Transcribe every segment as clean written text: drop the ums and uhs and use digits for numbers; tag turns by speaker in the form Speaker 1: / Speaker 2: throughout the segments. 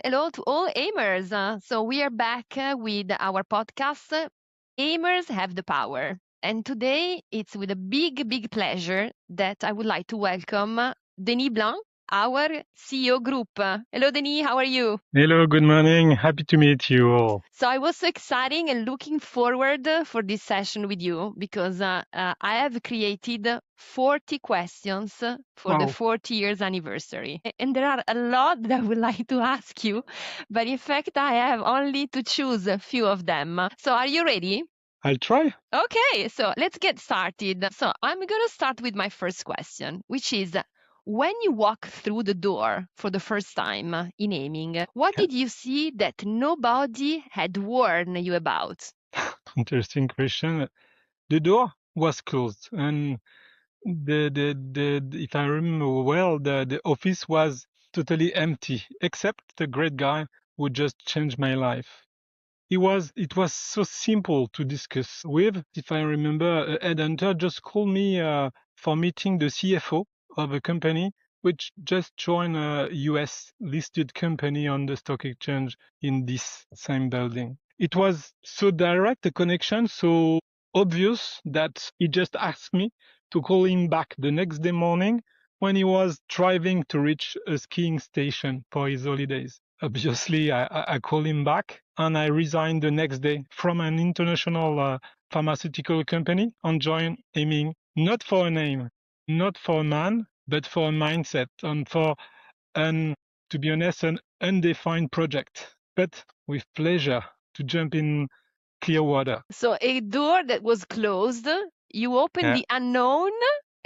Speaker 1: hello to all Aymers. So we are back with our podcast. Aymers have the power. And today it's with a big pleasure that I would like to welcome Denis Blanc, our CEO group. Hello, Denis. How are you?
Speaker 2: Hello, good morning. Happy to meet you all.
Speaker 1: So I was so exciting and looking forward for this session with you because I have created 40 questions for the
Speaker 2: Wow.
Speaker 1: 40 years anniversary. And there are a lot that I would like to ask you, but in fact, I have only to choose a few of them. So are you ready?
Speaker 2: I'll try.
Speaker 1: Okay, so let's get started. So I'm going to start with my first question, which is when you walk through the door for the first time in Ayming, what
Speaker 2: Yeah.
Speaker 1: did you see that nobody had warned you about?
Speaker 2: Interesting question. The door was closed, and if I remember well, the office was totally empty, except the great guy who just changed my life. It was so simple to discuss with. If I remember, a headhunter just called me for meeting the CFO of a company which just joined a US listed company on the stock exchange in this same building. It was so direct a connection, so obvious that he just asked me to call him back the next day morning when he was driving to reach a skiing station for his holidays. Obviously, I called him back and I resigned the next day from an international pharmaceutical company and joined Ayming, not for a name, not for a man, but for a mindset and for an, to be honest, an undefined project, but with pleasure to jump in clear water.
Speaker 1: So a door that was closed, you open
Speaker 2: Yeah,
Speaker 1: the unknown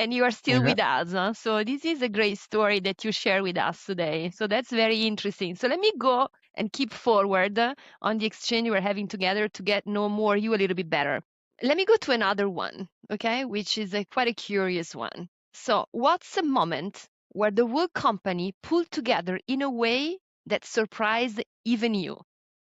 Speaker 1: and you are still
Speaker 2: yeah.
Speaker 1: with us. So this is a great story that you share with us today. So that's very interesting. So let me go and keep forward on the exchange we're having together to get know more you a little bit better. Let me go to another one, okay, which is quite a curious one. So what's a moment where the whole company pulled together in a way that surprised even you?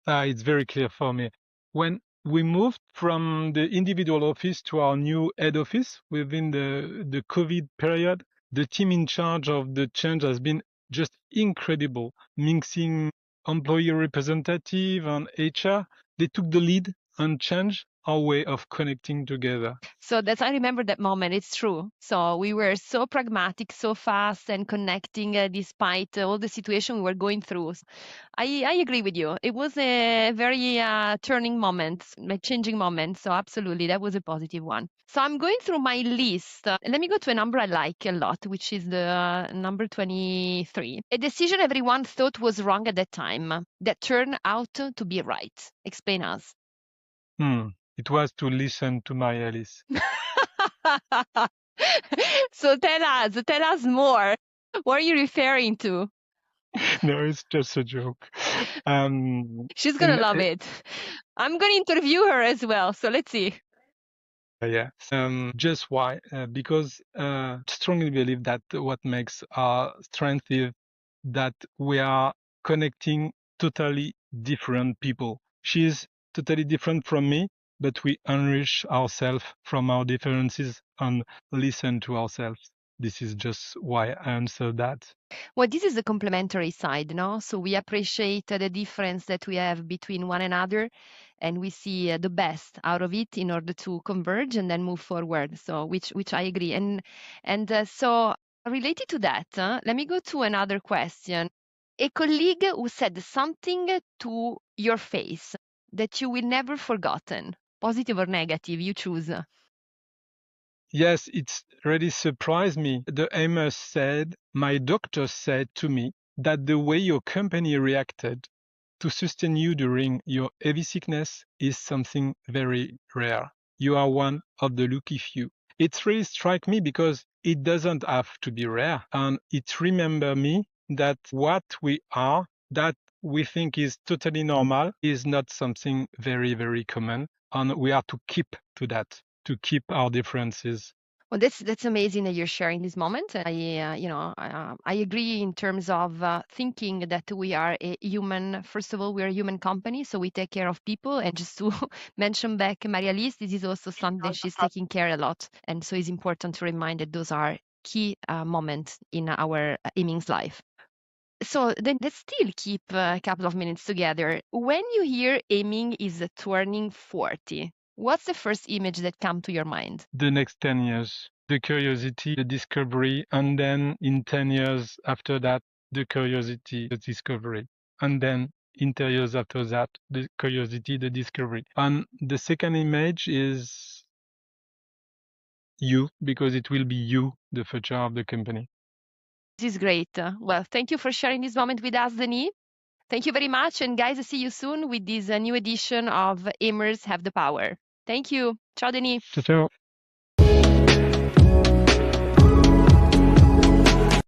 Speaker 2: It's very clear for me. When we moved from the individual office to our new head office within the COVID period, the team in charge of the change has been just incredible, mixing employee representative and HR. They took the lead and changed our way of connecting together.
Speaker 1: So that's I remember that moment. It's true. So we were so pragmatic, so fast, and connecting despite all the situation we were going through. I agree with you. It was a very turning moment, a changing moment. So absolutely, that was a positive one. So I'm going through my list. Let me go to a number I like a lot, which is the number 23. A decision everyone thought was wrong at that time that turned out to be right. Explain us.
Speaker 2: It was to listen to my Alice.
Speaker 1: So tell us more. What are you referring to?
Speaker 2: No, it's just a joke. Um,
Speaker 1: She's gonna
Speaker 2: in,
Speaker 1: love it. I'm gonna interview her as well. So let's see.
Speaker 2: Yeah. Just why? Because strongly believe that what makes our strength is that we are connecting totally different people. She's totally different from me, but we enrich ourselves from our differences and listen to ourselves. This is just why I answer that.
Speaker 1: Well, this is the complementary side, no? So we appreciate the difference that we have between one another, and we see the best out of it in order to converge and then move forward. So which I agree. And related to that, let me go to another question. A colleague who said something to your face that you will never forgotten, positive or negative, you choose.
Speaker 2: Yes, it's really surprised me. The Aymers said, my doctor said to me that the way your company reacted to sustain you during your heavy sickness is something very rare. You are one of the lucky few. It really struck me because it doesn't have to be rare. And it remember me that what we are, that we think is totally normal, is not something very common. And we are to keep to that, to keep our differences.
Speaker 1: Well, that's amazing that you're sharing this moment. I agree in terms of thinking that we are a human. First of all, we're a human company, so we take care of people. And just to mention back Maria Liz, this is also something she's taking care a lot, and so it's important to remind that those are key moments in our Ayming's life. So then let's still keep a couple of minutes together. When you hear Ayming is turning 40, what's the first image that comes to your mind?
Speaker 2: The next 10 years, the curiosity, the discovery, and then in 10 years after that, the curiosity, the discovery, and then in 10 years after that, the curiosity, the discovery. And the second image is you, because it will be you, the future of the company.
Speaker 1: This is great. Well, thank you for sharing this moment with us, Denis. Thank you very much. And guys, see you soon with this new edition of Aymers Have the Power. Thank you. Ciao, Denis.
Speaker 2: Ciao, ciao.